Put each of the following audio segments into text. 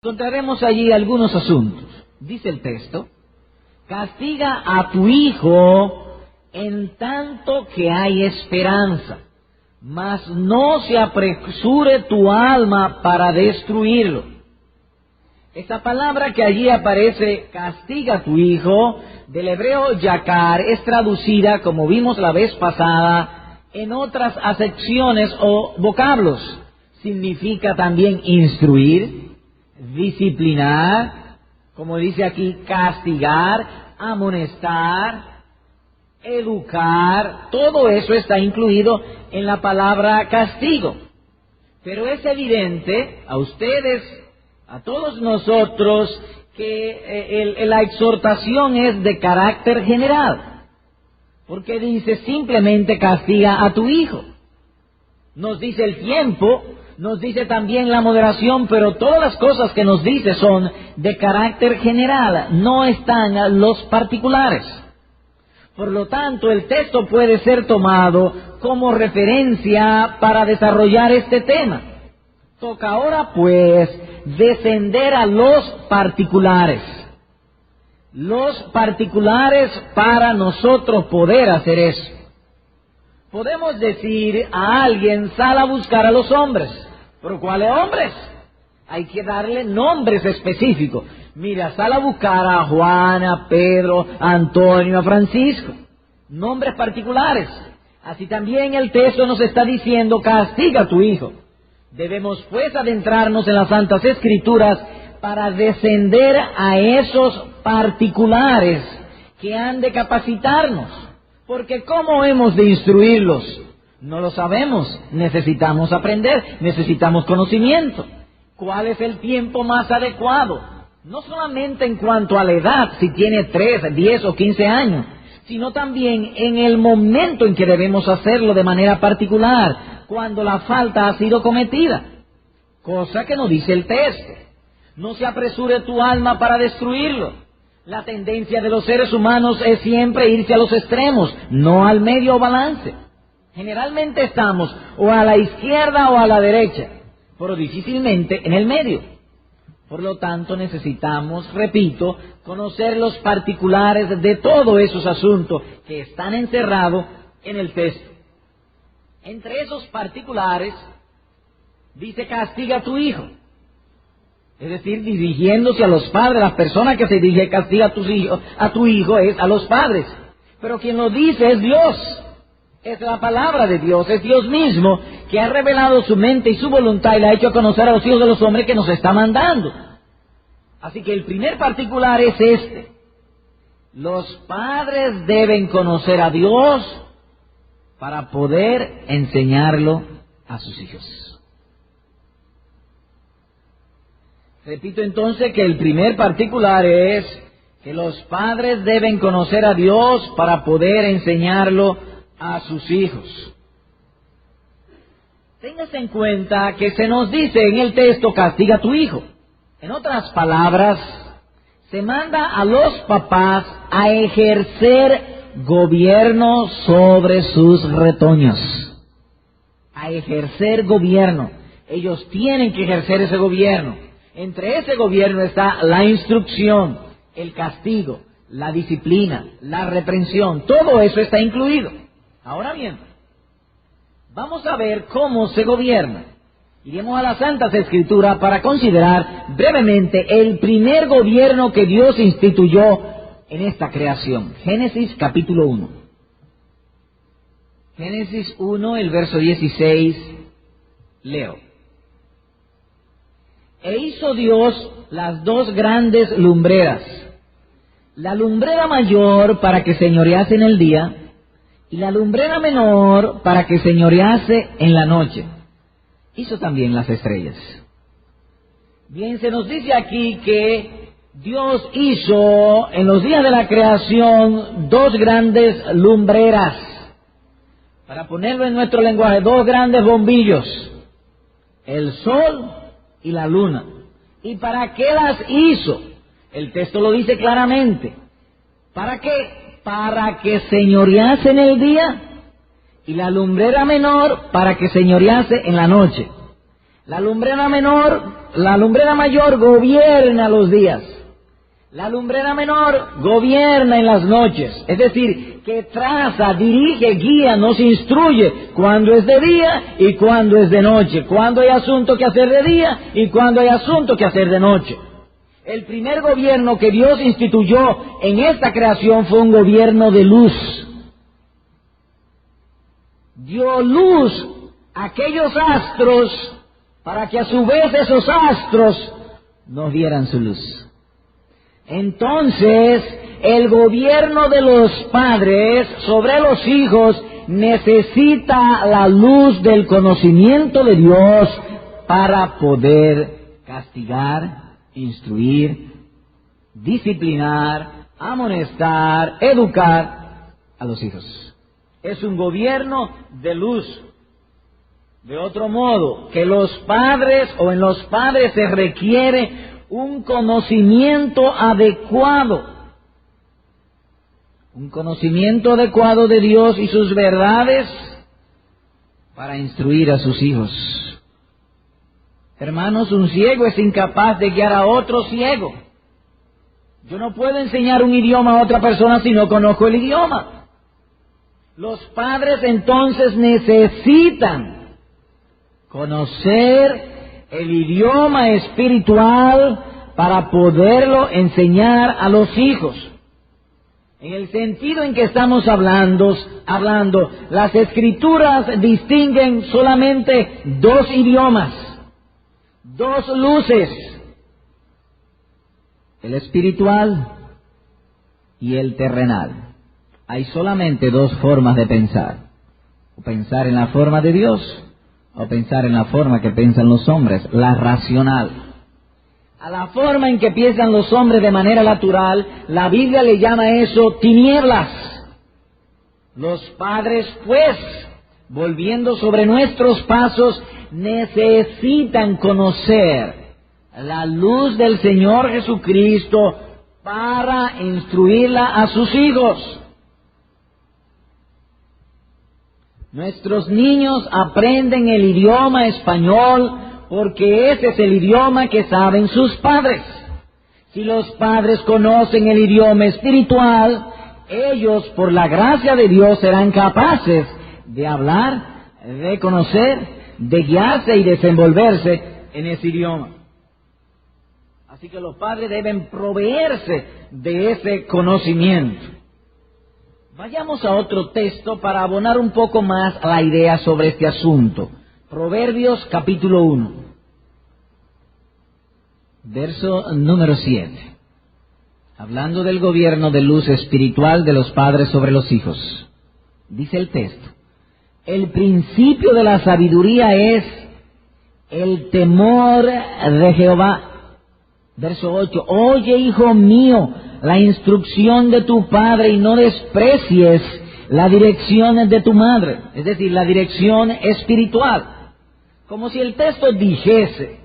Encontraremos allí algunos asuntos. Dice el texto: castiga a tu hijo en tanto que hay esperanza, mas no se apresure tu alma para destruirlo. Esta palabra que allí aparece, castiga a tu hijo, del hebreo yakar, es traducida, como vimos la vez pasada, en otras acepciones o vocablos. Significa también instruir, disciplinar, como dice aquí, castigar, amonestar, educar. Todo eso está incluido en la palabra castigo. Pero es evidente a ustedes, a todos nosotros, que la exhortación es de carácter general, porque dice simplemente castiga a tu hijo. Nos dice el tiempo, nos dice también la moderación, pero todas las cosas que nos dice son de carácter general, no están los particulares. Por lo tanto, el texto puede ser tomado como referencia para desarrollar este tema. Toca ahora, pues, descender a los particulares. Los particulares para nosotros poder hacer eso. Podemos decir a alguien, sal a buscar a los hombres. ¿Pero cuáles hombres? Hay que darle nombres específicos. Mira, sal a buscar a Juan, a Pedro, a Antonio, a Francisco. Nombres particulares. Así también el texto nos está diciendo, castiga a tu hijo. Debemos pues adentrarnos en las Santas Escrituras para descender a esos particulares que han de capacitarnos. Porque ¿cómo hemos de instruirlos? No lo sabemos. Necesitamos aprender, necesitamos conocimiento. ¿Cuál es el tiempo más adecuado? No solamente en cuanto a la edad, si tiene 3, 10 o 15 años, sino también en el momento en que debemos hacerlo de manera particular, cuando la falta ha sido cometida. Cosa que nos dice el texto. No se apresure tu alma para destruirlo. La tendencia de los seres humanos es siempre irse a los extremos, no al medio o balance. Generalmente estamos o a la izquierda o a la derecha, pero difícilmente en el medio. Por lo tanto, necesitamos, repito, conocer los particulares de todos esos asuntos que están encerrados en el texto. Entre esos particulares, dice castiga a tu hijo. Es decir, dirigiéndose a los padres. La persona que se dirige castiga a tu hijo es a los padres. Pero quien lo dice es Dios. Es la palabra de Dios, es Dios mismo que ha revelado su mente y su voluntad y la ha hecho conocer a los hijos de los hombres que nos está mandando. Así que el primer particular es este. Los padres deben conocer a Dios para poder enseñarlo a sus hijos. Repito entonces que el primer particular es que los padres deben conocer a Dios para poder enseñarlo a sus hijos. Téngase en cuenta que se nos dice en el texto castiga a tu hijo. En otras palabras, se manda a los papás a ejercer gobierno sobre sus retoños. A ejercer gobierno. Ellos tienen que ejercer ese gobierno. Entre ese gobierno está la instrucción, el castigo, la disciplina, la reprensión. Todo eso está incluido. Ahora bien, vamos a ver cómo se gobierna. Iremos a las Santas Escrituras para considerar brevemente el primer gobierno que Dios instituyó en esta creación. Génesis capítulo 1. Génesis 1, el verso 16, leo. E hizo Dios las dos grandes lumbreras, la lumbrera mayor para que señorease en el día, y la lumbrera menor para que señorease en la noche. Hizo también las estrellas. Bien, se nos dice aquí que Dios hizo en los días de la creación dos grandes lumbreras. Para ponerlo en nuestro lenguaje, dos grandes bombillos. El sol y la luna. ¿Y para qué las hizo? El texto lo dice claramente. ¿Para qué? Para que señorease en el día y la lumbrera menor para que señorease en la noche. La lumbrera mayor gobierna los días. La lumbrera menor gobierna en las noches. Es decir, que traza, dirige, guía, nos instruye cuando es de día y cuando es de noche, cuando hay asunto que hacer de día y cuando hay asunto que hacer de noche. El primer gobierno que Dios instituyó en esta creación fue un gobierno de luz. Dio luz a aquellos astros para que a su vez esos astros nos dieran su luz. Entonces, el gobierno de los padres sobre los hijos necesita la luz del conocimiento de Dios para poder castigar, instruir, disciplinar, amonestar, educar a los hijos. Es un gobierno de luz. De otro modo, que los padres o en los padres se requiere un conocimiento adecuado. Un conocimiento adecuado de Dios y sus verdades para instruir a sus hijos. Hermanos, un ciego es incapaz de guiar a otro ciego. Yo no puedo enseñar un idioma a otra persona si no conozco el idioma. Los padres entonces necesitan conocer el idioma espiritual para poderlo enseñar a los hijos. En el sentido en que estamos hablando, las Escrituras distinguen solamente dos idiomas, dos luces, el espiritual y el terrenal. Hay solamente dos formas de pensar: o pensar en la forma de Dios, o pensar en la forma que piensan los hombres, la racional. A la forma en que piensan los hombres de manera natural, la Biblia le llama eso tinieblas. Los padres, pues, volviendo sobre nuestros pasos, necesitan conocer la luz del Señor Jesucristo para instruirla a sus hijos. Nuestros niños aprenden el idioma español porque ese es el idioma que saben sus padres. Si los padres conocen el idioma espiritual, ellos, por la gracia de Dios, serán capaces de hablar, de conocer, de guiarse y desenvolverse en ese idioma. Así que los padres deben proveerse de ese conocimiento. Vayamos a otro texto para abonar un poco más la idea sobre este asunto. Proverbios capítulo 1, verso número 7. Hablando del gobierno de luz espiritual de los padres sobre los hijos. Dice el texto: el principio de la sabiduría es el temor de Jehová. Verso 8, oye, hijo mío, la instrucción de tu padre y no desprecies la dirección de tu madre, es decir, la dirección espiritual. Como si el texto dijese,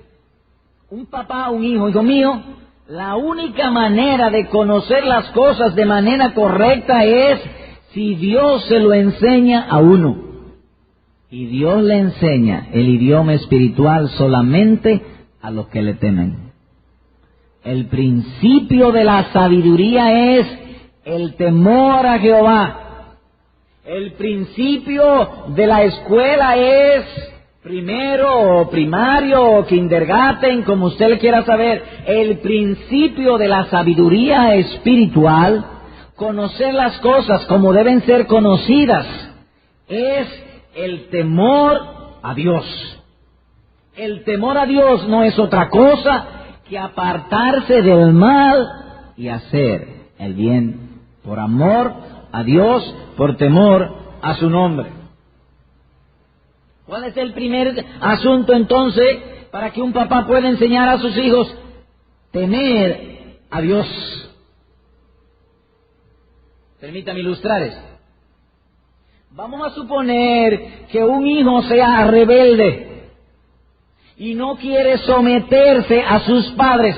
un papá, un hijo mío, la única manera de conocer las cosas de manera correcta es si Dios se lo enseña a uno. Y Dios le enseña el idioma espiritual solamente a los que le temen. El principio de la sabiduría es el temor a Jehová. El principio de la escuela es primero o primario o kindergarten, como usted le quiera saber. El principio de la sabiduría espiritual, conocer las cosas como deben ser conocidas, es el temor a Dios. El temor a Dios no es otra cosa que apartarse del mal y hacer el bien por amor a Dios, por temor a su nombre. ¿Cuál es el primer asunto entonces para que un papá pueda enseñar a sus hijos? Temer a Dios. Permítame ilustrar esto. Vamos a suponer que un hijo sea rebelde y no quiere someterse a sus padres.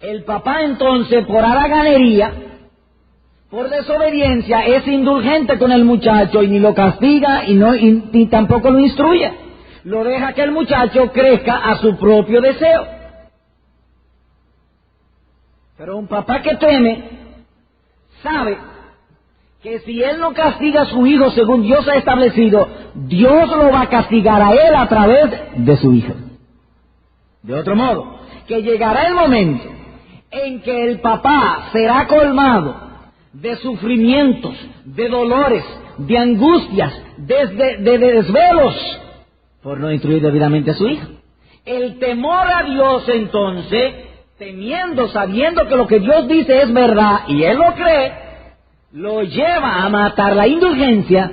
El papá entonces, por haraganería, por desobediencia, es indulgente con el muchacho y ni lo castiga y tampoco lo instruye. lo deja que el muchacho crezca a su propio deseo. Pero un papá que teme sabe que si él no castiga a su hijo según Dios ha establecido, Dios lo va a castigar a él a través de su hijo. De otro modo, que llegará el momento en que el papá será colmado de sufrimientos, de dolores, de angustias, de desvelos, por no instruir debidamente a su hijo. El temor a Dios, entonces, temiendo, sabiendo que lo que Dios dice es verdad y él lo cree, lo lleva a matar la indulgencia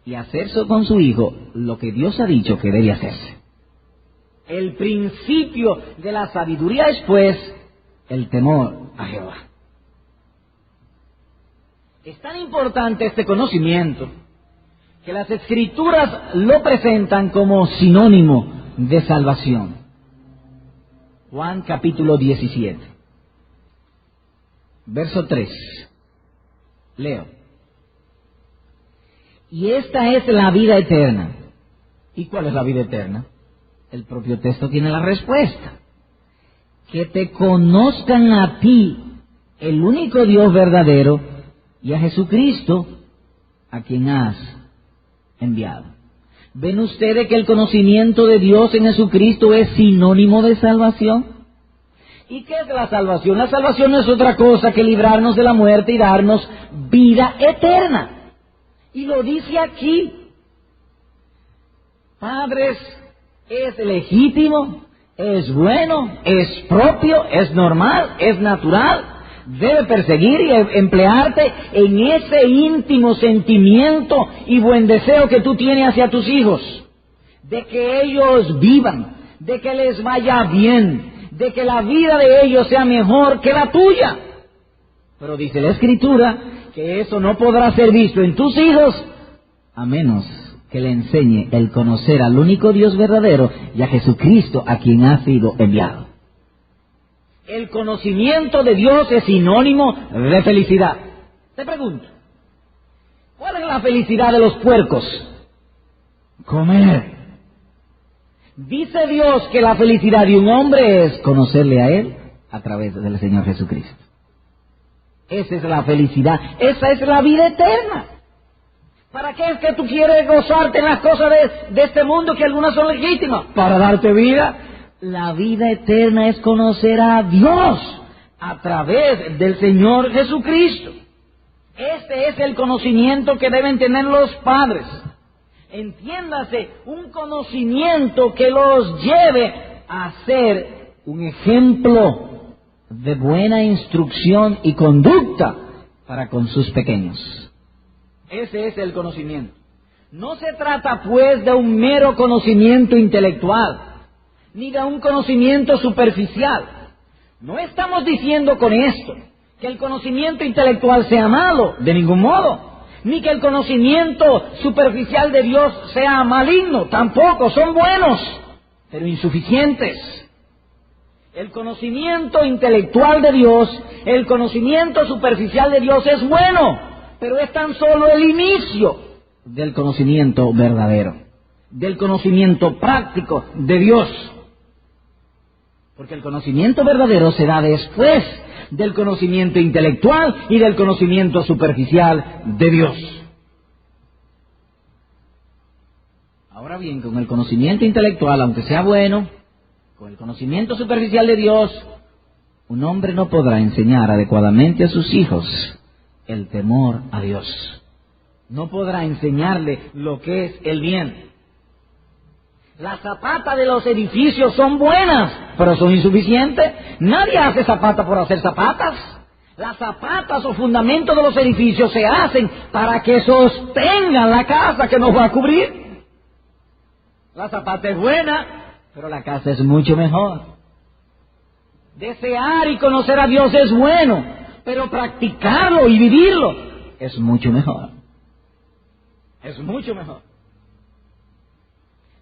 y a hacerse con su hijo lo que Dios ha dicho que debe hacerse. El principio de la sabiduría es, pues, el temor a Jehová. Es tan importante este conocimiento que las Escrituras lo presentan como sinónimo de salvación. Juan capítulo 17, verso 3. Leo. Y esta es la vida eterna. ¿Y cuál es la vida eterna? El propio texto tiene la respuesta. Que te conozcan a ti, el único Dios verdadero, y a Jesucristo, a quien has enviado. ¿Ven ustedes que el conocimiento de Dios en Jesucristo es sinónimo de salvación? ¿Y qué es la salvación? La salvación no es otra cosa que librarnos de la muerte y darnos vida eterna. Y lo dice aquí. Padres, es legítimo, es bueno, es propio, es normal, es natural. Debe perseguir y emplearte en ese íntimo sentimiento y buen deseo que tú tienes hacia tus hijos, de que ellos vivan, de que les vaya bien, de que la vida de ellos sea mejor que la tuya. Pero dice la Escritura que eso no podrá ser visto en tus hijos a menos que le enseñe el conocer al único Dios verdadero y a Jesucristo a quien ha sido enviado. El conocimiento de Dios es sinónimo de felicidad. Te pregunto, ¿cuál es la felicidad de los puercos? Comer. Dice Dios que la felicidad de un hombre es conocerle a Él a través del Señor Jesucristo. Esa es la felicidad, esa es la vida eterna. ¿Para qué es que tú quieres gozarte en las cosas de este mundo que algunas son legítimas? Para darte vida. La vida eterna es conocer a Dios a través del Señor Jesucristo. Este es el conocimiento que deben tener los padres. Entiéndase, un conocimiento que los lleve a ser un ejemplo de buena instrucción y conducta para con sus pequeños. Ese es el conocimiento. No se trata pues de un mero conocimiento intelectual, ni de un conocimiento superficial. No estamos diciendo con esto que el conocimiento intelectual sea malo, de ningún modo, ni que el conocimiento superficial de Dios sea maligno, tampoco, son buenos, pero insuficientes. El conocimiento intelectual de Dios, el conocimiento superficial de Dios es bueno, pero es tan solo el inicio del conocimiento verdadero, del conocimiento práctico de Dios. Porque el conocimiento verdadero se da después del conocimiento intelectual y del conocimiento superficial de Dios. Ahora bien, con el conocimiento intelectual, aunque sea bueno, con el conocimiento superficial de Dios, un hombre no podrá enseñar adecuadamente a sus hijos el temor a Dios. No podrá enseñarle lo que es el bien. Las zapatas de los edificios son buenas, pero son insuficientes. Nadie hace zapatas por hacer zapatas. Las zapatas o fundamentos de los edificios se hacen para que sostengan la casa que nos va a cubrir. La zapata es buena, pero la casa es mucho mejor. Desear y conocer a Dios es bueno, pero practicarlo y vivirlo es mucho mejor. Es mucho mejor.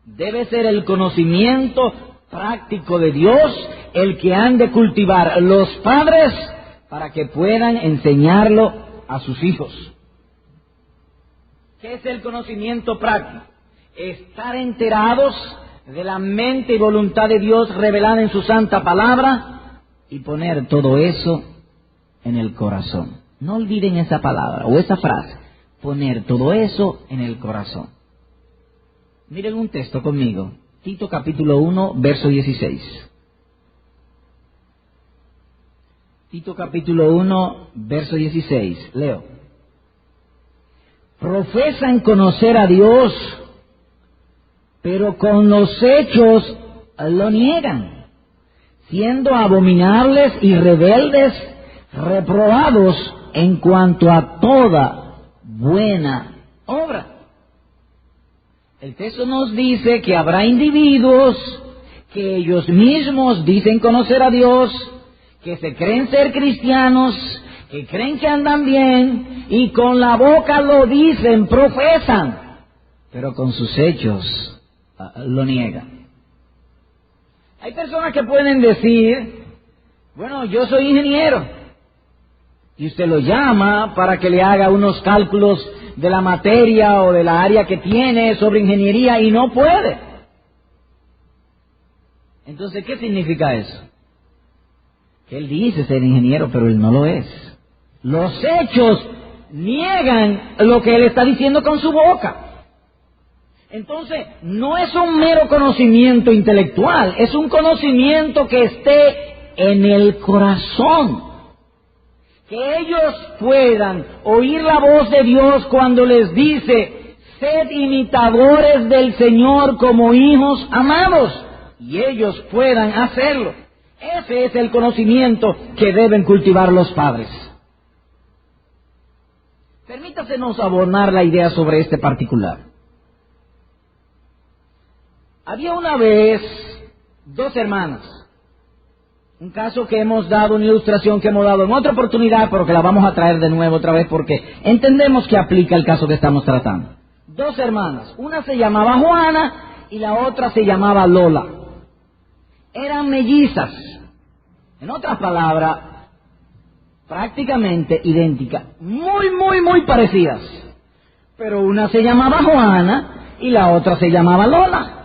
Debe ser el conocimiento práctico de Dios el que han de cultivar los padres para que puedan enseñarlo a sus hijos. ¿Qué es el conocimiento práctico? estar enterados de la mente y voluntad de Dios revelada en su santa palabra y poner todo eso en el corazón. No olviden esa palabra o esa frase, poner todo eso en el corazón. Miren un texto conmigo, Tito capítulo 1, verso 16. Tito capítulo 1, verso 16, leo. Profesan conocer a Dios, pero con los hechos lo niegan, siendo abominables y rebeldes, reprobados en cuanto a toda buena obra. El texto nos dice que habrá individuos que ellos mismos dicen conocer a Dios, que se creen ser cristianos, que creen que andan bien, y con la boca lo dicen, profesan, pero con sus hechos lo niegan. Hay personas que pueden decir, bueno, yo soy ingeniero, y usted lo llama para que le haga unos cálculos de la materia o de la área que tiene sobre ingeniería y no puede. Entonces, ¿qué significa eso? Que él dice ser ingeniero, pero él no lo es. Los hechos niegan lo que él está diciendo con su boca. Entonces, no es un mero conocimiento intelectual, es un conocimiento que esté en el corazón. Que ellos puedan oír la voz de Dios cuando les dice, sed imitadores del Señor como hijos amados, y ellos puedan hacerlo. Ese es el conocimiento que deben cultivar los padres. Permítasenos abonar la idea sobre este particular. Había una vez dos hermanas. Un caso que hemos dado, una ilustración que hemos dado en otra oportunidad, pero que la vamos a traer de nuevo otra vez porque entendemos que aplica el caso que estamos tratando. Dos hermanas. Una se llamaba Juana y la otra se llamaba Lola. Eran mellizas. En otras palabras, prácticamente idénticas, muy parecidas. Pero una se llamaba Juana y la otra se llamaba Lola.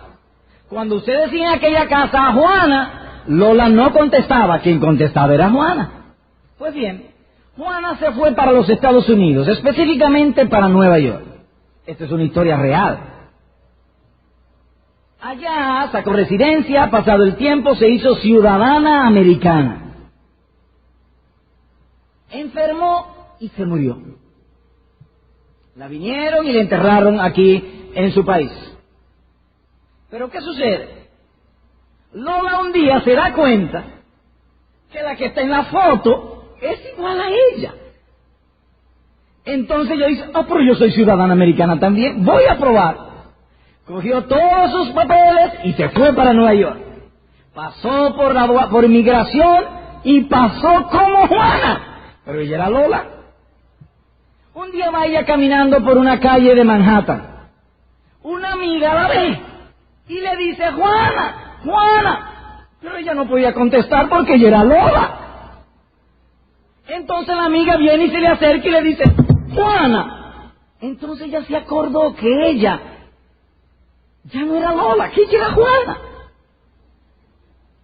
Cuando usted decía en aquella casa a Juana, Lola no contestaba, quien contestaba era Juana. Pues bien, Juana se fue para los Estados Unidos, específicamente para Nueva York. Esta es una historia real. Allá sacó residencia, pasado el tiempo se hizo ciudadana americana. Enfermó y se murió. La vinieron y la enterraron aquí en su país. Pero ¿qué sucede? Lola un día se da cuenta que la que está en la foto es igual a ella. Entonces ella dice, pero yo soy ciudadana americana también, voy a probar. Cogió todos sus papeles y se fue para Nueva York. Pasó por inmigración y pasó como Juana, pero ella era Lola. Un día va ella caminando por una calle de Manhattan. Una amiga la ve y le dice, Juana, Juana. Pero ella no podía contestar porque ella era Lola. Entonces la amiga viene y se le acerca y le dice, Juana. Entonces ella se acordó que ella ya no era Lola, que ella era Juana.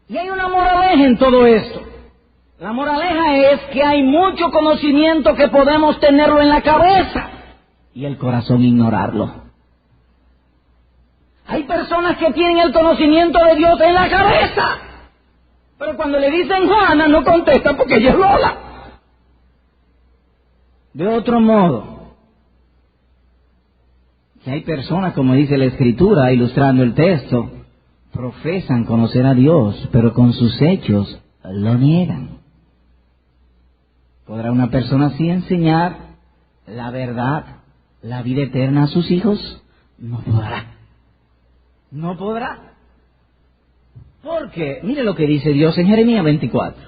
Y hay una moraleja en todo esto. La moraleja es que hay mucho conocimiento que podemos tenerlo en la cabeza y el corazón ignorarlo. Hay personas que tienen el conocimiento de Dios en la cabeza, pero cuando le dicen Juana no contestan porque ella es Lola. De otro modo, que hay personas, como dice la Escritura, ilustrando el texto, profesan conocer a Dios, pero con sus hechos lo niegan. ¿Podrá una persona así enseñar la verdad, la vida eterna a sus hijos? No podrá. No podrá. Porque, mire lo que dice Dios en Jeremías 24.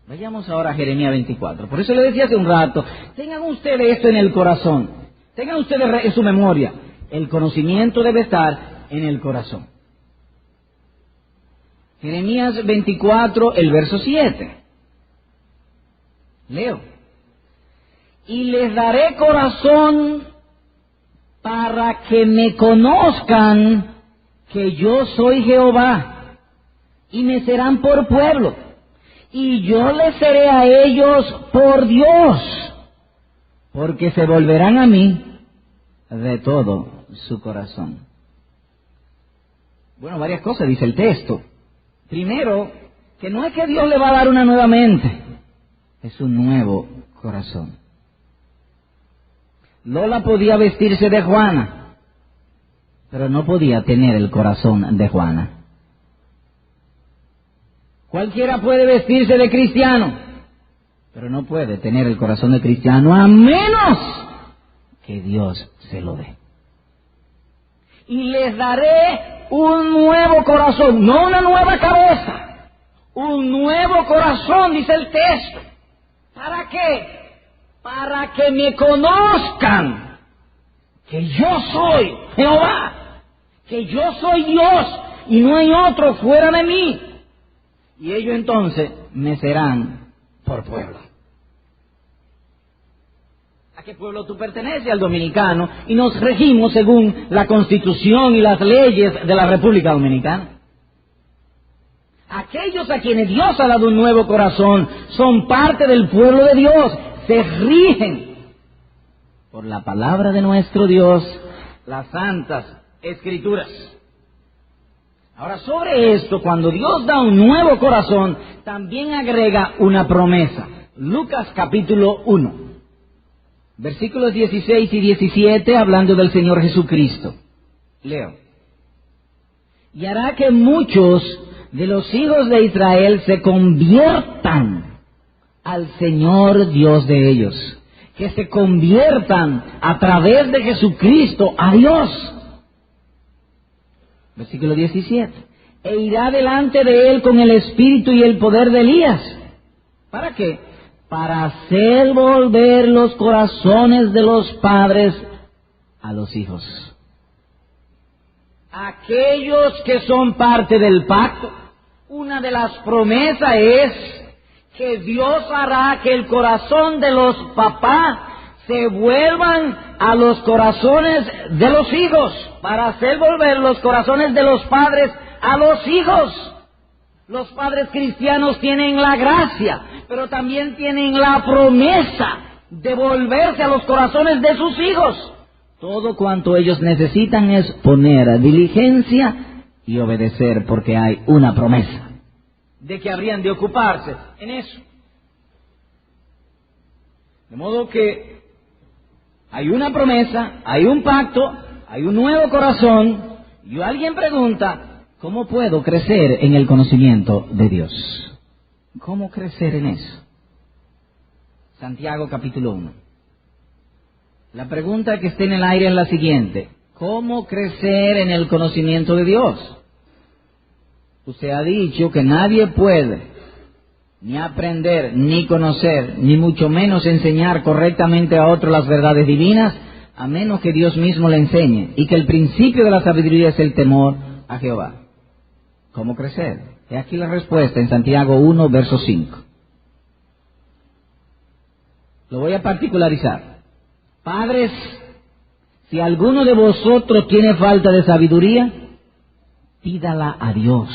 Vayamos ahora a Jeremías 24. Por eso le decía hace un rato, tengan ustedes esto en el corazón. Tengan ustedes en su memoria. El conocimiento debe estar en el corazón. Jeremías 24, el verso 7. Leo. Y les daré corazón para que me conozcan que yo soy Jehová, y me serán por pueblo, y yo les seré a ellos por Dios, porque se volverán a mí de todo su corazón. Bueno, varias cosas dice el texto. Primero, que no es que Dios le va a dar una nueva mente, es un nuevo corazón. Lola podía vestirse de Juana, pero no podía tener el corazón de Juana. Cualquiera puede vestirse de cristiano, pero no puede tener el corazón de cristiano a menos que Dios se lo dé. Y les daré un nuevo corazón, no una nueva cabeza, un nuevo corazón, dice el texto. ¿Para qué? Para que me conozcan que yo soy Jehová, que yo soy Dios y no hay otro fuera de mí. Y ellos entonces me serán por pueblo. ¿A qué pueblo tú perteneces? Al dominicano, y nos regimos según la Constitución y las leyes de la República Dominicana. Aquellos a quienes Dios ha dado un nuevo corazón son parte del pueblo de Dios, se rigen por la palabra de nuestro Dios, las santas Escrituras. Ahora, sobre esto, cuando Dios da un nuevo corazón, también agrega una promesa. Lucas capítulo 1, versículos 16 y 17, hablando del Señor Jesucristo. Leo. Y hará que muchos de los hijos de Israel se conviertan al Señor Dios de ellos, que se conviertan a través de Jesucristo a Dios. Versículo 17. E irá delante de él con el espíritu y el poder de Elías. ¿Para qué? Para hacer volver los corazones de los padres a los hijos. Aquellos que son parte del pacto, una de las promesas es que Dios hará que el corazón de los papás se vuelvan a los corazones de los hijos, para hacer volver los corazones de los padres a los hijos. Los padres cristianos tienen la gracia, pero también tienen la promesa de volverse a los corazones de sus hijos. Todo cuanto ellos necesitan es poner diligencia y obedecer, porque hay una promesa de que habrían de ocuparse en eso. De modo que hay una promesa, hay un pacto, hay un nuevo corazón, y alguien pregunta, ¿cómo puedo crecer en el conocimiento de Dios? ¿Cómo crecer en eso? Santiago capítulo 1. La pregunta que está en el aire es la siguiente: ¿cómo crecer en el conocimiento de Dios? Usted ha dicho que nadie puede ni aprender, ni conocer, ni mucho menos enseñar correctamente a otros las verdades divinas, a menos que Dios mismo le enseñe, y que el principio de la sabiduría es el temor a Jehová. ¿Cómo crecer? He aquí la respuesta en Santiago 1, verso 5. Lo voy a particularizar. Padres, si alguno de vosotros tiene falta de sabiduría, pídala a Dios,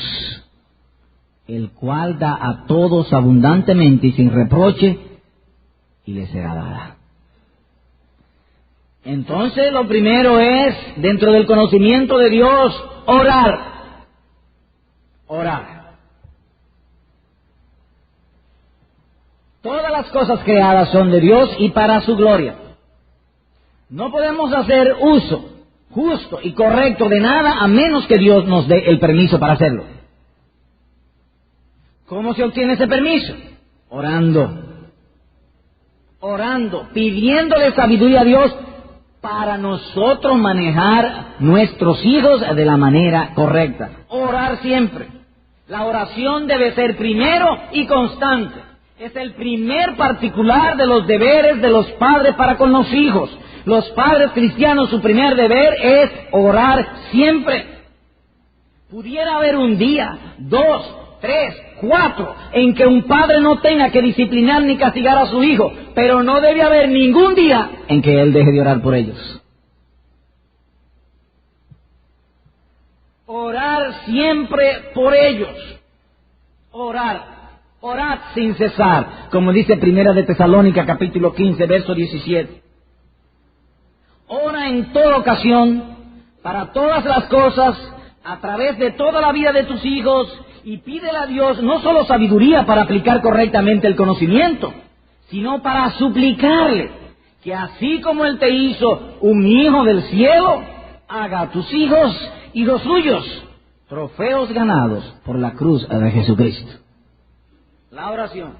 el cual da a todos abundantemente y sin reproche, y le será dada. Entonces, lo primero es, dentro del conocimiento de Dios, orar. Orar. Todas las cosas creadas son de Dios y para su gloria. No podemos hacer uso justo y correcto de nada a menos que Dios nos dé el permiso para hacerlo. ¿Cómo se obtiene ese permiso? Orando. Orando, pidiéndole sabiduría a Dios para nosotros manejar nuestros hijos de la manera correcta. Orar siempre. La oración debe ser primero y constante. Es el primer particular de los deberes de los padres para con los hijos. Los padres cristianos, su primer deber es orar siempre. Pudiera haber un día, 2, 3, 4, en que un padre no tenga que disciplinar ni castigar a su hijo, pero no debe haber ningún día en que él deje de orar por ellos. Orar siempre por ellos. Orad sin cesar, como dice Primera de Tesalónica, capítulo 15, verso 17. Ora en toda ocasión, para todas las cosas, a través de toda la vida de tus hijos, y pídele a Dios no solo sabiduría para aplicar correctamente el conocimiento, sino para suplicarle que así como Él te hizo un hijo del cielo, haga a tus hijos hijos suyos, trofeos ganados por la cruz de Jesucristo. La oración.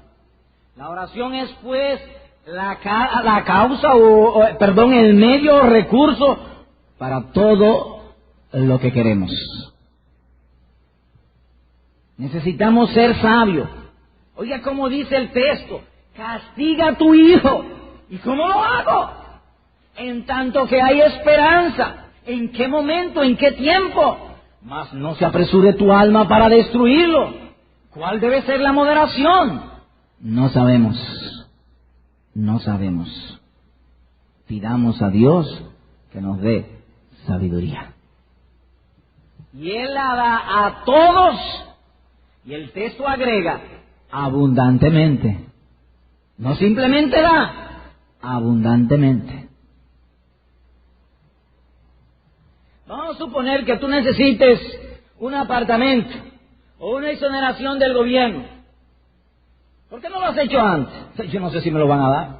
La oración es pues la causa el medio o recurso para todo lo que queremos. Necesitamos ser sabios. Oiga, como dice el texto, castiga a tu hijo. ¿Y cómo lo hago? En tanto que hay esperanza. ¿En qué momento? ¿En qué tiempo? Mas no se apresure tu alma para destruirlo. ¿Cuál debe ser la moderación? No sabemos. No sabemos. Pidamos a Dios que nos dé sabiduría. Y Él la da a todos. Y el texto agrega, abundantemente. No simplemente da, abundantemente. Vamos a suponer que tú necesites un apartamento o una exoneración del gobierno. ¿Por qué no lo has hecho antes? Yo no sé si me lo van a dar.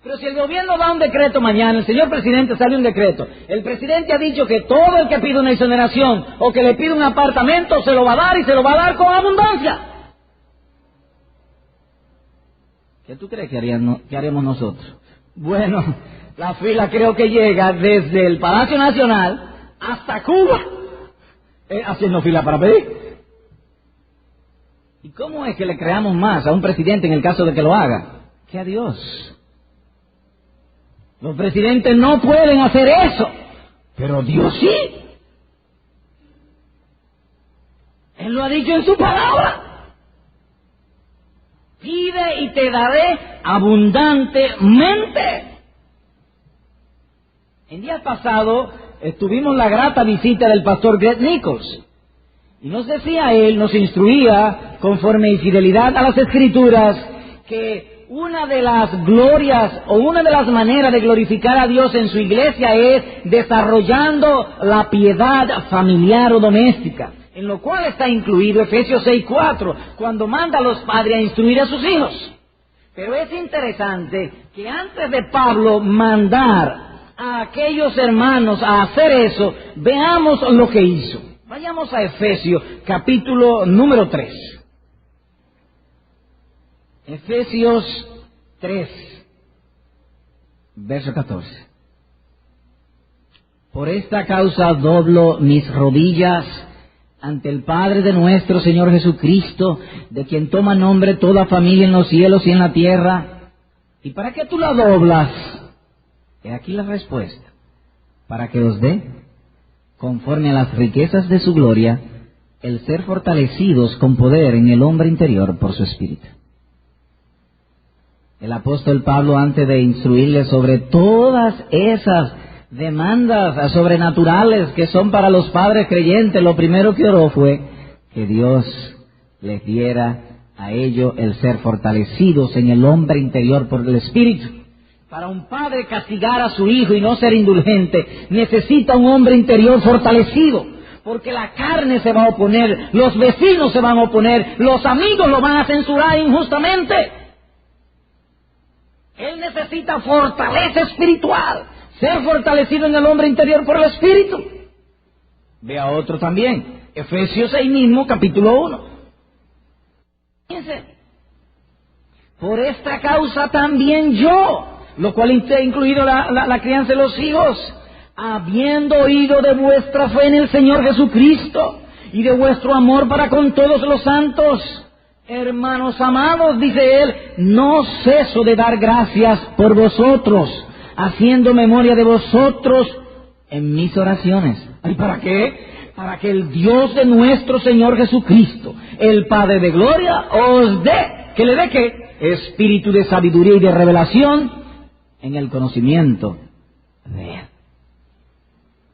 Pero si el gobierno da un decreto mañana, el señor presidente sale un decreto, el presidente ha dicho que todo el que pide una exoneración o que le pide un apartamento se lo va a dar y se lo va a dar con abundancia. ¿Qué tú crees que haremos nosotros? Bueno, la fila creo que llega desde el Palacio Nacional hasta Cuba, haciendo fila para pedir. ¿Y cómo es que le creamos más a un presidente en el caso de que lo haga que a Dios? Los presidentes no pueden hacer eso, pero Dios sí. Él lo ha dicho en su palabra. Pide y te daré abundantemente. El día pasado tuvimos la grata visita del pastor Greg Nichols. Y nos decía él, nos instruía, conforme y fidelidad a las Escrituras, que una de las glorias o una de las maneras de glorificar a Dios en su iglesia es desarrollando la piedad familiar o doméstica, en lo cual está incluido Efesios 6:4, cuando manda a los padres a instruir a sus hijos. Pero es interesante que antes de Pablo mandar a aquellos hermanos a hacer eso, veamos lo que hizo. Vayamos a Efesios, capítulo número 3. Efesios 3, verso 14. Por esta causa doblo mis rodillas ante el Padre de nuestro Señor Jesucristo, de quien toma nombre toda familia en los cielos y en la tierra. ¿Y para qué tú la doblas? He aquí la respuesta. Para que os dé, conforme a las riquezas de su gloria, el ser fortalecidos con poder en el hombre interior por su Espíritu. El apóstol Pablo, antes de instruirles sobre todas esas demandas sobrenaturales que son para los padres creyentes, lo primero que oró fue que Dios les diera a ellos el ser fortalecidos en el hombre interior por el Espíritu. Para un padre castigar a su hijo y no ser indulgente, necesita un hombre interior fortalecido, porque la carne se va a oponer, los vecinos se van a oponer, los amigos lo van a censurar injustamente. Él necesita fortaleza espiritual, ser fortalecido en el hombre interior por el Espíritu. Vea otro también, Efesios 6 mismo, capítulo 1. Fíjense, por esta causa también yo, lo cual ha incluido la crianza de los hijos, habiendo oído de vuestra fe en el Señor Jesucristo y de vuestro amor para con todos los santos, hermanos amados, dice él, no ceso de dar gracias por vosotros, haciendo memoria de vosotros en mis oraciones. ¿Y para qué? Para que el Dios de nuestro Señor Jesucristo, el Padre de gloria, os dé, ¿que le dé qué? Espíritu de sabiduría y de revelación en el conocimiento de Él.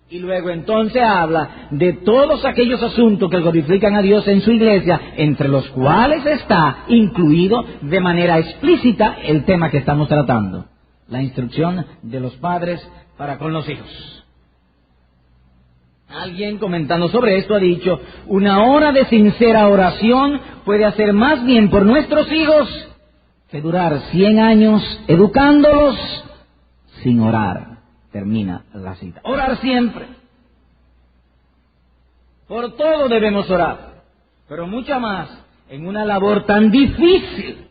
Y luego entonces habla de todos aquellos asuntos que glorifican a Dios en su iglesia, entre los cuales está incluido de manera explícita el tema que estamos tratando, la instrucción de los padres para con los hijos. Alguien comentando sobre esto ha dicho, una hora de sincera oración puede hacer más bien por nuestros hijos que durar 100 años educándolos sin orar. Termina la cita. Orar siempre. Por todo debemos orar, pero mucho más en una labor tan difícil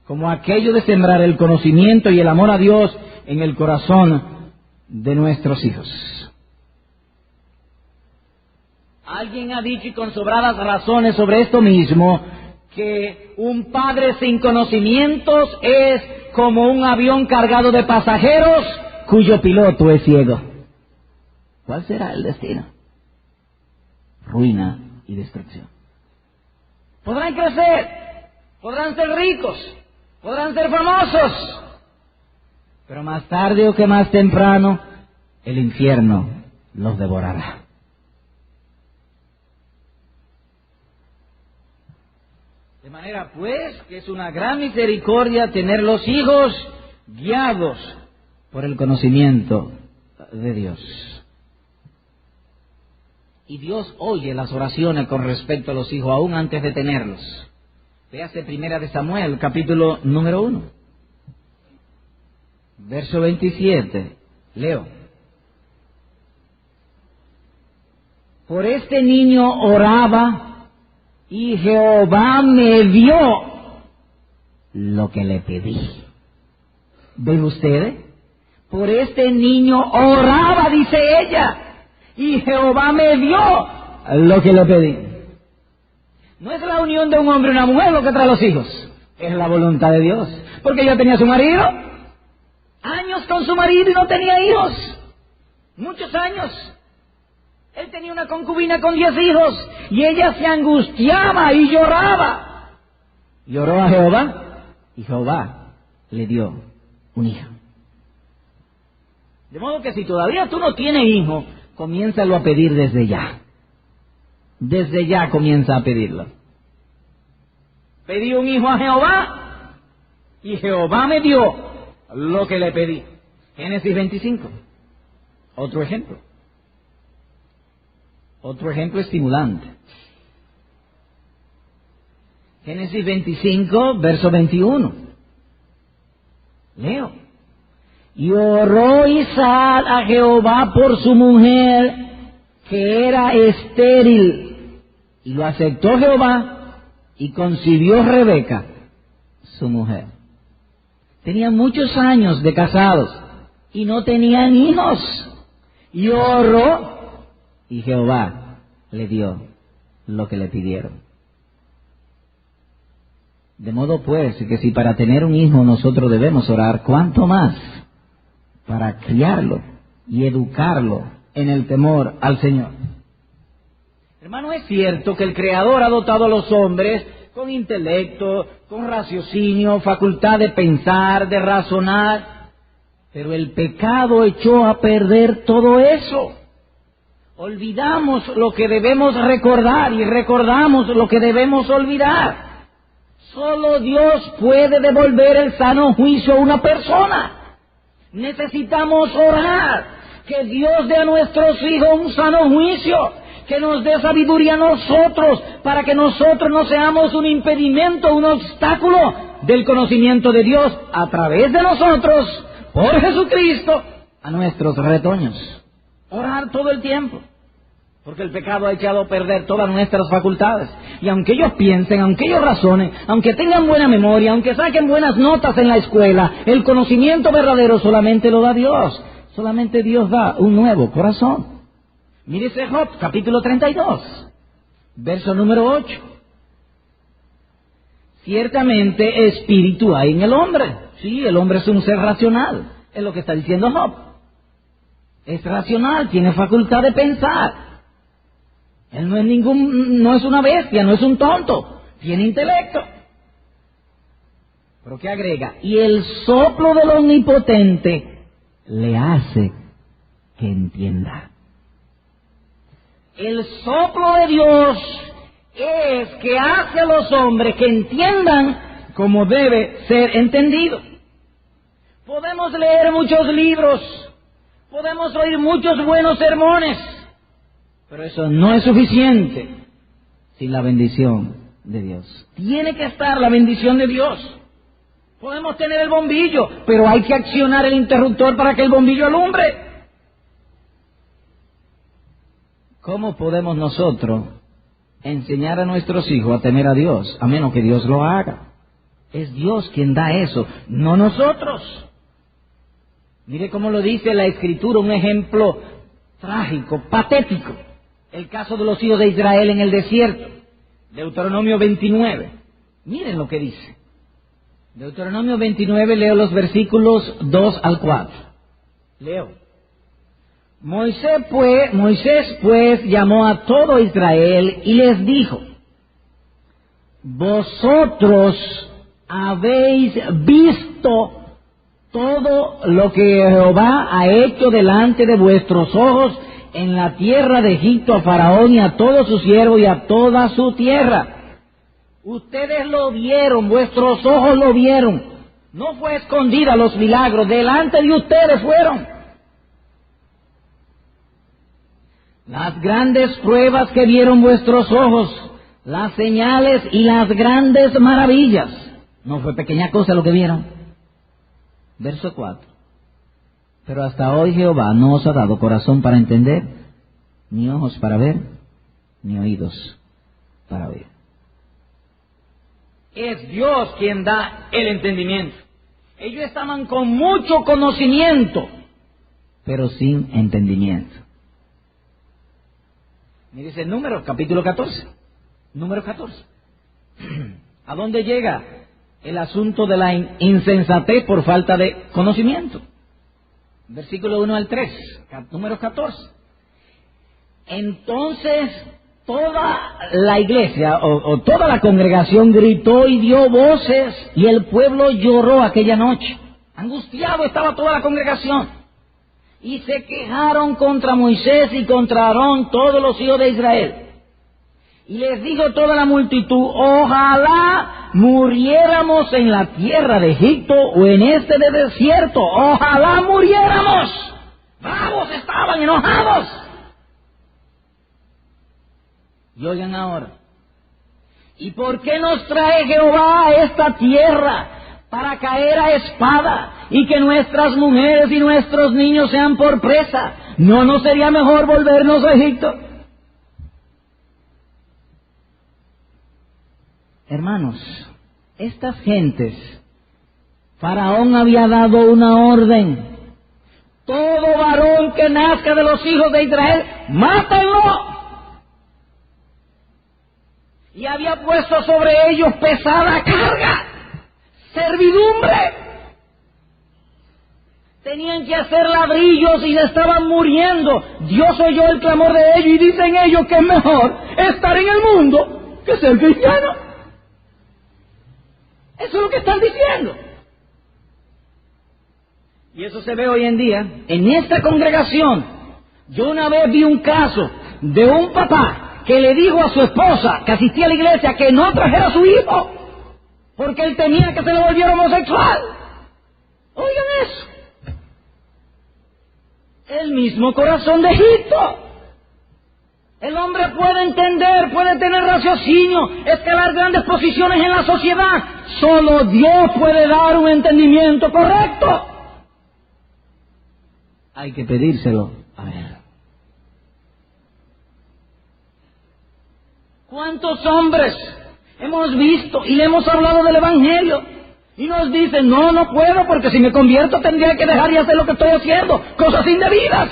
como aquello de sembrar el conocimiento y el amor a Dios en el corazón de nuestros hijos. Alguien ha dicho, y con sobradas razones sobre esto mismo, que un padre sin conocimientos es como un avión cargado de pasajeros cuyo piloto es ciego. ¿Cuál será el destino? Ruina y destrucción. Podrán crecer, podrán ser ricos, podrán ser famosos, pero más tarde o que más temprano, el infierno los devorará. De manera pues que es una gran misericordia tener los hijos guiados por el conocimiento de Dios. Y Dios oye las oraciones con respecto a los hijos aún antes de tenerlos. Véase Primera de Samuel, capítulo número 1, verso 27. Leo. Por este niño oraba y Jehová me dio lo que le pedí. ¿Ven ustedes? Por este niño oraba, dice ella, y Jehová me dio lo que le pedí. No es la unión de un hombre y una mujer lo que trae los hijos, es la voluntad de Dios. Porque ella tenía su marido, años con su marido y no tenía hijos, muchos años. Él tenía una concubina con 10 hijos y ella se angustiaba y lloraba. Lloró a Jehová y Jehová le dio un hijo. De modo que si todavía tú no tienes hijo, comiénzalo a pedir desde ya. Desde ya comienza a pedirlo. Pedí un hijo a Jehová y Jehová me dio lo que le pedí. Génesis 25. Otro ejemplo. Otro ejemplo estimulante. Génesis 25, verso 21. Leo. Y oró Isaac a Jehová por su mujer, que era estéril. Y lo aceptó Jehová, y concibió Rebeca, su mujer. Tenían muchos años de casados, y no tenían hijos. Y oró, y Jehová le dio lo que le pidieron. De modo pues, que si para tener un hijo nosotros debemos orar, ¿cuánto más para criarlo y educarlo en el temor al Señor? Hermano, es cierto que el Creador ha dotado a los hombres con intelecto, con raciocinio, facultad de pensar, de razonar, pero el pecado echó a perder todo eso. Olvidamos lo que debemos recordar y recordamos lo que debemos olvidar. Solo Dios puede devolver el sano juicio a una persona. Necesitamos orar, que Dios dé a nuestros hijos un sano juicio, que nos dé sabiduría a nosotros, para que nosotros no seamos un impedimento, un obstáculo del conocimiento de Dios a través de nosotros, por Jesucristo, a nuestros retoños. Orar todo el tiempo, porque el pecado ha echado a perder todas nuestras facultades. Y aunque ellos piensen, aunque ellos razonen, aunque tengan buena memoria, aunque saquen buenas notas en la escuela, el conocimiento verdadero solamente lo da Dios. Solamente Dios da un nuevo corazón. Mírese Job, capítulo 32, verso número 8. Ciertamente espíritu hay en el hombre. Sí, el hombre es un ser racional, es lo que está diciendo Job. Es racional, tiene facultad de pensar. Él no es una bestia, no es un tonto, tiene intelecto. Pero ¿qué agrega? Y el soplo del Omnipotente le hace que entienda. El soplo de Dios es que hace a los hombres que entiendan como debe ser entendido. Podemos leer muchos libros, podemos oír muchos buenos sermones, pero eso no es suficiente sin la bendición de Dios. Tiene que estar la bendición de Dios. Podemos tener el bombillo, pero hay que accionar el interruptor para que el bombillo alumbre. ¿Cómo podemos nosotros enseñar a nuestros hijos a temer a Dios, a menos que Dios lo haga? Es Dios quien da eso, no nosotros. Mire cómo lo dice la Escritura, un ejemplo trágico, patético. El caso de los hijos de Israel en el desierto, Deuteronomio 29. Miren lo que dice. Deuteronomio 29, leo los versículos 2 al 4. Leo. Moisés pues llamó a todo Israel y les dijo: vosotros habéis visto todo lo que Jehová ha hecho delante de vuestros ojos en la tierra de Egipto a Faraón y a todos sus siervos y a toda su tierra. Ustedes lo vieron, vuestros ojos lo vieron. No fue escondida los milagros, delante de ustedes fueron. Las grandes pruebas que vieron vuestros ojos, las señales y las grandes maravillas. No fue pequeña cosa lo que vieron. Verso 4. Pero hasta hoy Jehová no os ha dado corazón para entender, ni ojos para ver, ni oídos para oír. Es Dios quien da el entendimiento. Ellos estaban con mucho conocimiento, pero sin entendimiento. Mire ese número, capítulo 14. Número 14. ¿A dónde llega el asunto de la insensatez por falta de conocimiento? Versículo 1 al 3, número 14. Entonces toda la iglesia o toda la congregación gritó y dio voces, y el pueblo lloró aquella noche. Angustiado estaba toda la congregación. Y se quejaron contra Moisés y contra Aarón todos los hijos de Israel. Y les dijo toda la multitud: ojalá muriéramos en la tierra de Egipto o en este desierto. Ojalá muriéramos. Bravos estaban, enojados. Y oigan ahora: ¿y por qué nos trae Jehová a esta tierra? Para caer a espada y que nuestras mujeres y nuestros niños sean por presa. ¿No nos sería mejor volvernos a Egipto? Hermanos, estas gentes, Faraón había dado una orden: todo varón que nazca de los hijos de Israel, mátenlo. Y había puesto sobre ellos pesada carga, servidumbre. Tenían que hacer ladrillos y se estaban muriendo. Dios oyó el clamor de ellos y dicen ellos que es mejor estar en el mundo que ser cristiano. Eso es lo que están diciendo. Y eso se ve hoy en día en esta congregación. Yo una vez vi un caso de un papá que le dijo a su esposa que asistía a la iglesia que no trajera a su hijo porque él temía que se le volviera homosexual. Oigan eso. El mismo corazón de Egipto. El hombre puede entender, puede tener raciocinio, escalar grandes posiciones en la sociedad. Solo Dios puede dar un entendimiento correcto. Hay que pedírselo a Él. ¿Cuántos hombres hemos visto y le hemos hablado del Evangelio? Y nos dicen: no puedo, porque si me convierto tendría que dejar y hacer lo que estoy haciendo, cosas indebidas.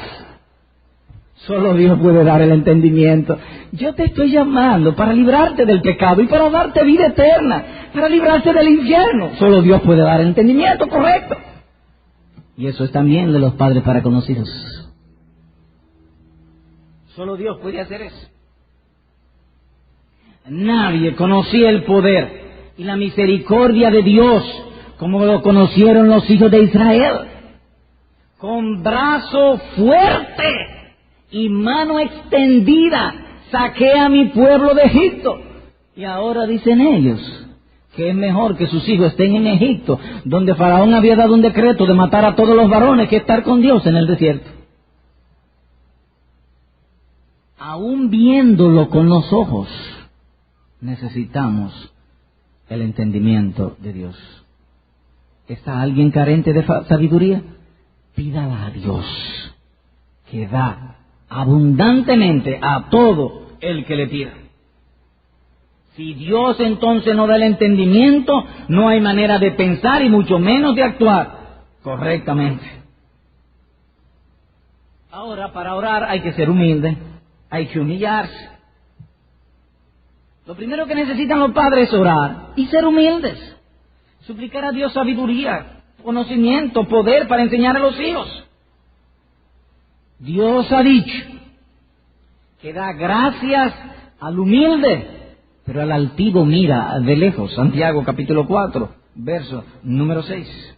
Solo Dios puede dar el entendimiento. Yo te estoy llamando para librarte del pecado y para darte vida eterna, para librarte del infierno. Solo Dios puede dar el entendimiento correcto. Y eso es también de los padres para con los hijos. Solo Dios puede hacer eso. Nadie conocía el poder y la misericordia de Dios como lo conocieron los hijos de Israel. Con brazo fuerte y mano extendida saqué a mi pueblo de Egipto. Y ahora dicen ellos que es mejor que sus hijos estén en Egipto, donde Faraón había dado un decreto de matar a todos los varones, que estar con Dios en el desierto. Aún viéndolo con los ojos, necesitamos el entendimiento de Dios. ¿Está alguien carente de sabiduría? Pídala a Dios, que da abundantemente a todo el que le pida. Si Dios entonces no da el entendimiento, no hay manera de pensar y mucho menos de actuar correctamente. Ahora, para orar hay que ser humilde, hay que humillarse. Lo primero que necesitan los padres es orar y ser humildes. Suplicar a Dios sabiduría, conocimiento, poder para enseñar a los hijos. Dios ha dicho que da gracias al humilde, pero al altivo mira de lejos. Santiago capítulo 4, verso número 6.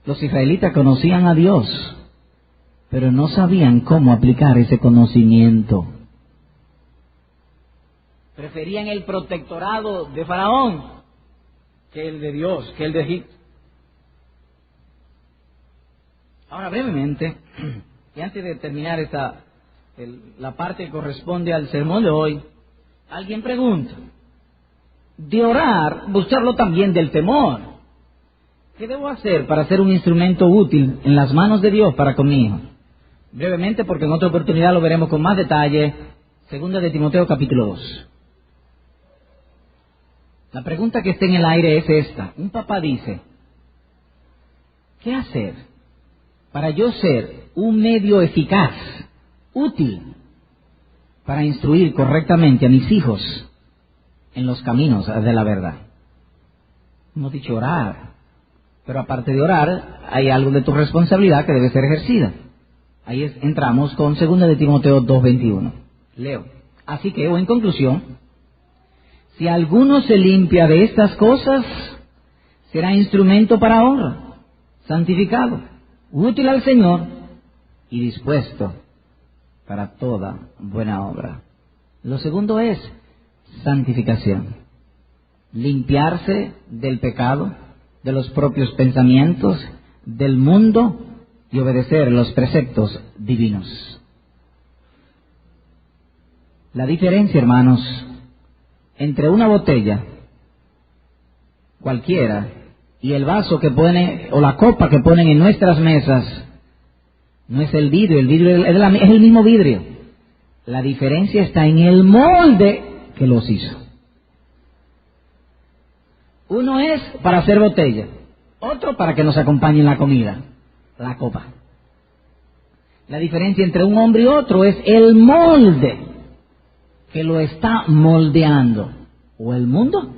Los israelitas conocían a Dios, pero no sabían cómo aplicar ese conocimiento. Preferían el protectorado de Faraón que el de Dios, que el de Egipto. Ahora, brevemente, y antes de terminar la parte que corresponde al sermón de hoy, alguien pregunta, de orar, buscarlo también del temor. ¿Qué debo hacer para ser un instrumento útil en las manos de Dios para con mi hijo? Brevemente, porque en otra oportunidad lo veremos con más detalle, 2 de Timoteo capítulo 2. La pregunta que está en el aire es esta. Un papá dice, ¿qué hacer para yo ser un medio eficaz, útil, para instruir correctamente a mis hijos en los caminos de la verdad? Hemos dicho orar, pero aparte de orar, hay algo de tu responsabilidad que debe ser ejercida. Ahí entramos con 2 de Timoteo 2:21. Leo. Así que, o en conclusión, si alguno se limpia de estas cosas, será instrumento para honra, santificado, útil al Señor y dispuesto para toda buena obra. Lo segundo es santificación. Limpiarse del pecado, de los propios pensamientos, del mundo y obedecer los preceptos divinos. La diferencia, hermanos, entre una botella cualquiera y el vaso que pone o la copa que ponen en nuestras mesas no es el vidrio es el mismo vidrio. La diferencia está en el molde que los hizo. Uno es para hacer botella, otro para que nos acompañe en la comida, la copa. La diferencia entre un hombre y otro es el molde que lo está moldeando, o el mundo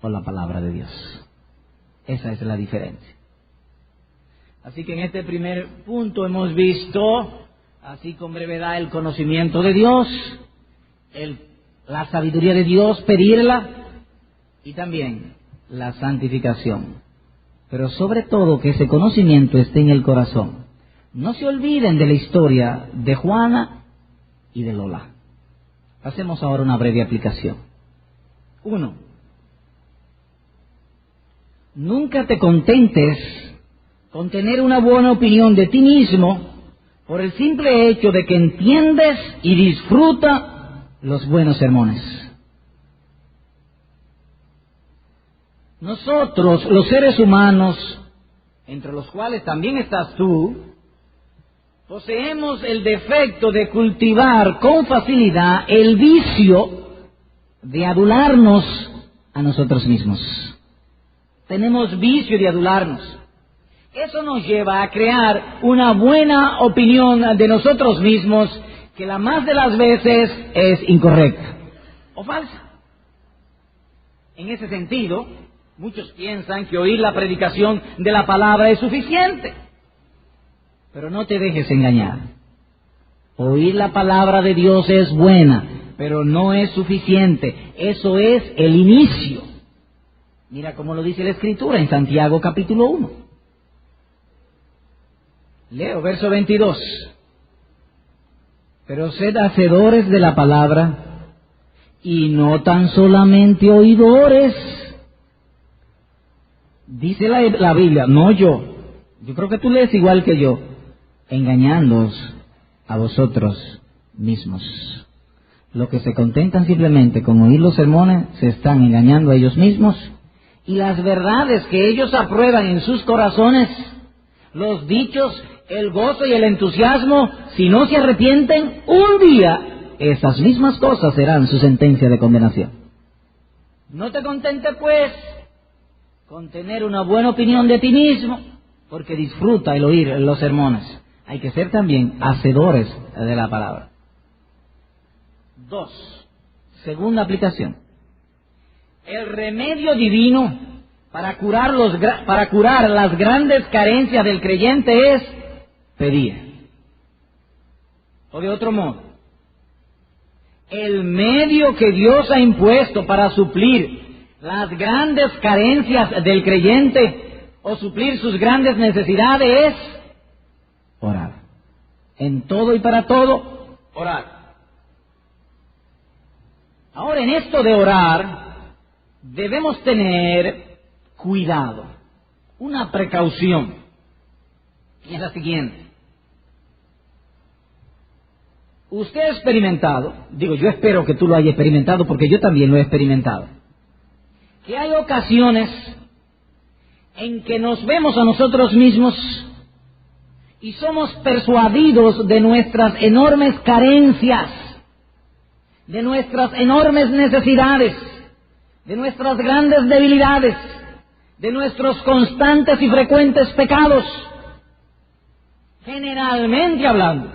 o la palabra de Dios. Esa es la diferencia. Así que en este primer punto hemos visto, así con brevedad, el conocimiento de Dios, la sabiduría de Dios, pedirla, y también la santificación. Pero sobre todo que ese conocimiento esté en el corazón. No se olviden de la historia de Juana y de Lola. Hacemos ahora una breve aplicación. 1. Nunca te contentes con tener una buena opinión de ti mismo por el simple hecho de que entiendes y disfruta los buenos sermones. Nosotros, los seres humanos, entre los cuales también estás tú, poseemos el defecto de cultivar con facilidad el vicio de adularnos a nosotros mismos. Tenemos vicio de adularnos. Eso nos lleva a crear una buena opinión de nosotros mismos que la más de las veces es incorrecta o falsa. En ese sentido, muchos piensan que oír la predicación de la palabra es suficiente. Pero no te dejes engañar. Oír la palabra de Dios es buena, pero no es suficiente. Eso es el inicio. Mira cómo lo dice la Escritura en Santiago capítulo 1. Leo verso 22. pero sed hacedores de la palabra y no tan solamente oidores. Dice la Biblia, no yo creo que tú lees igual que yo, engañándoos a vosotros mismos. Los que se contentan simplemente con oír los sermones se están engañando a ellos mismos, y las verdades que ellos aprueban en sus corazones, los dichos, el gozo y el entusiasmo, si no se arrepienten, un día esas mismas cosas serán su sentencia de condenación. No te contentes pues con tener una buena opinión de ti mismo, porque disfruta el oír los sermones. Hay que ser también hacedores de la palabra. 2. Segunda aplicación. El remedio divino para curar las grandes carencias del creyente es pedir. O de otro modo, el medio que Dios ha impuesto para suplir las grandes carencias del creyente o suplir sus grandes necesidades es orar. En todo y para todo, orar. Ahora, en esto de orar, debemos tener cuidado, una precaución, y es la siguiente. Usted ha experimentado, yo espero que tú lo hayas experimentado porque yo también lo he experimentado, que hay ocasiones en que nos vemos a nosotros mismos y somos persuadidos de nuestras enormes carencias, de nuestras enormes necesidades, de nuestras grandes debilidades, de nuestros constantes y frecuentes pecados. Generalmente hablando,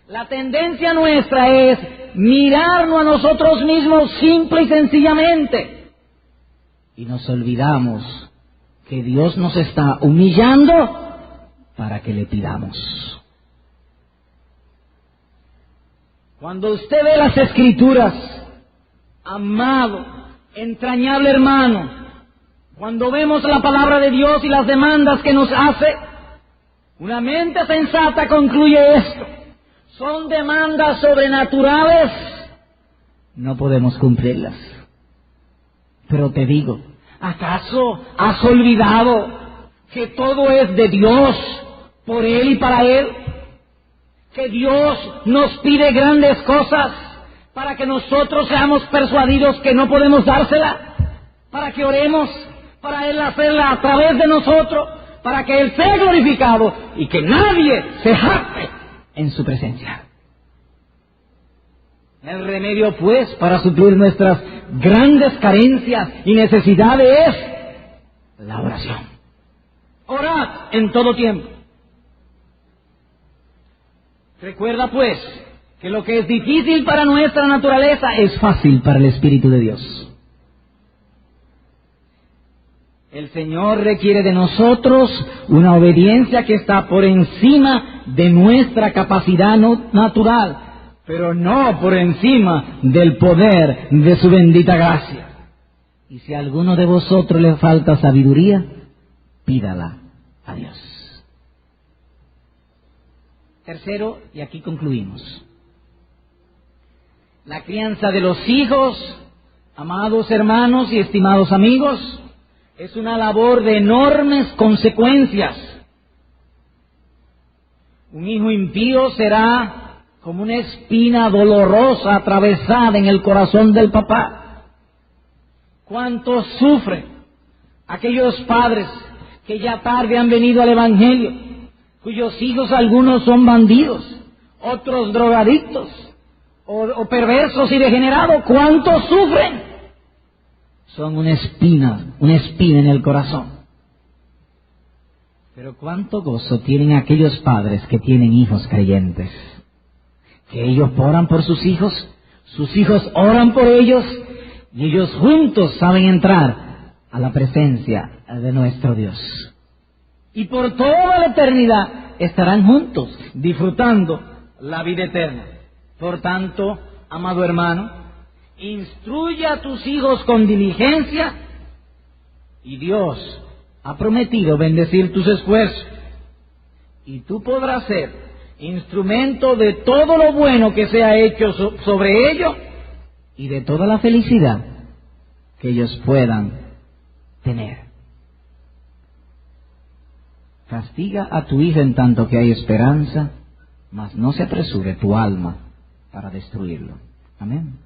la tendencia nuestra es mirarnos a nosotros mismos simple y sencillamente, y nos olvidamos que Dios nos está humillando para que le pidamos. Cuando usted ve las Escrituras, amado, entrañable hermano, cuando vemos la palabra de Dios y las demandas que nos hace, una mente sensata concluye esto: son demandas sobrenaturales, no podemos cumplirlas. Pero te digo, ¿acaso has olvidado que todo es de Dios, por Él y para Él? Que Dios nos pide grandes cosas para que nosotros seamos persuadidos que no podemos dársela, para que oremos, para Él hacerla a través de nosotros, para que Él sea glorificado y que nadie se jacte en su presencia. El remedio, pues, para suplir nuestras grandes carencias y necesidades es la oración. Orad en todo tiempo. Recuerda, pues, que lo que es difícil para nuestra naturaleza es fácil para el Espíritu de Dios. El Señor requiere de nosotros una obediencia que está por encima de nuestra capacidad natural, pero no por encima del poder de su bendita gracia. Y si a alguno de vosotros le falta sabiduría, pídala a Dios. Tercero, y aquí concluimos. La crianza de los hijos, amados hermanos y estimados amigos, es una labor de enormes consecuencias. Un hijo impío será como una espina dolorosa atravesada en el corazón del papá. ¿Cuántos sufren aquellos padres que ya tarde han venido al Evangelio, cuyos hijos algunos son bandidos, otros drogadictos, o perversos y degenerados? ¿Cuántos sufren? Son una espina en el corazón. Pero cuánto gozo tienen aquellos padres que tienen hijos creyentes, que ellos oran por sus hijos oran por ellos, y ellos juntos saben entrar a la presencia de nuestro Dios. Y por toda la eternidad estarán juntos, disfrutando la vida eterna. Por tanto, amado hermano, instruye a tus hijos con diligencia, y Dios ha prometido bendecir tus esfuerzos. Y tú podrás ser instrumento de todo lo bueno que sea hecho sobre ellos y de toda la felicidad que ellos puedan tener. Castiga a tu hija en tanto que hay esperanza, mas no se apresure tu alma para destruirlo. Amén.